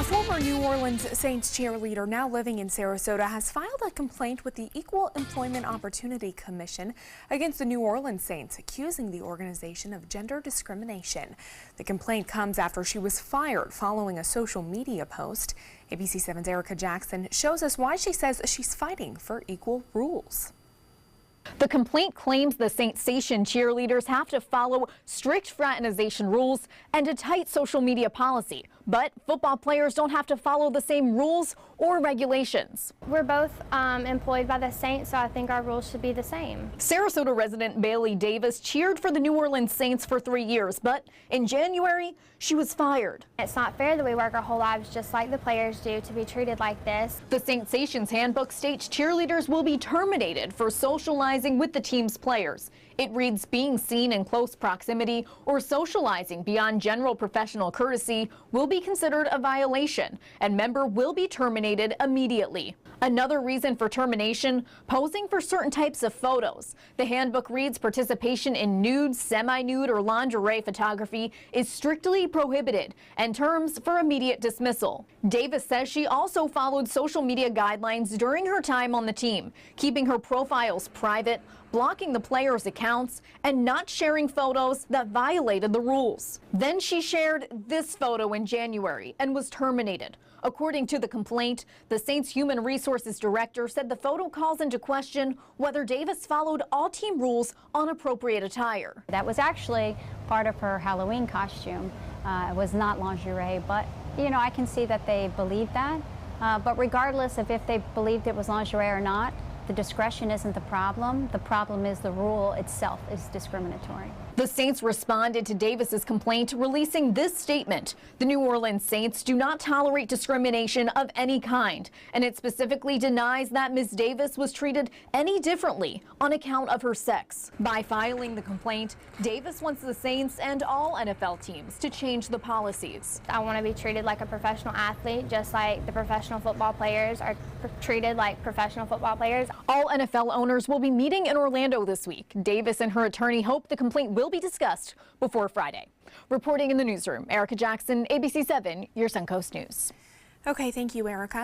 A former New Orleans Saints cheerleader now living in Sarasota has filed a complaint with the Equal Employment Opportunity Commission against the New Orleans Saints, accusing the organization of gender discrimination. The complaint comes after she was fired following a social media post. ABC 7's Erica Jackson shows us why she says she's fighting for equal rules. The complaint claims the Saint Station cheerleaders have to follow strict fraternization rules and a tight social media policy. But football players don't have to follow the same rules or regulations. We're both employed by the Saints, so I think our rules should be the same. Sarasota resident Bailey Davis cheered for the New Orleans Saints for 3 years, but in January, she was fired. It's not fair that we work our whole lives just like the players do to be treated like this. The Saint Station's handbook states cheerleaders will be terminated for socializing with the team's players. It reads being seen in close proximity or socializing beyond general professional courtesy will be considered a violation, and member will be terminated immediately. Another reason for termination, posing for certain types of photos. The handbook reads participation in nude, semi-nude, or lingerie photography is strictly prohibited, and terms for immediate dismissal. Davis says she also followed social media guidelines during her time on the team, keeping her profiles private, blocking the players' accounts, and not sharing photos that violated the rules. Then she shared this photo in January and was terminated. According to the complaint, the Saints Human Resources Director said the photo calls into question whether Davis followed all team rules on appropriate attire. That was actually part of her Halloween costume. It was not lingerie, but you know, I can see that they believed that. But regardless of if they believed it was lingerie or not, the discretion isn't the problem. The problem is the rule itself is discriminatory. The Saints responded to Davis's complaint, releasing this statement. The New Orleans Saints do not tolerate discrimination of any kind, and it specifically denies that Ms. Davis was treated any differently on account of her sex. By filing the complaint, Davis wants the Saints and all NFL teams to change the policies. I want to be treated like a professional athlete, just like the professional football players are treated like professional football players. All NFL owners will be meeting in Orlando this week. Davis and her attorney hope the complaint will be discussed before Friday. Reporting in the newsroom, Erica Jackson, ABC 7, your Suncoast News. Okay, thank you, Erica.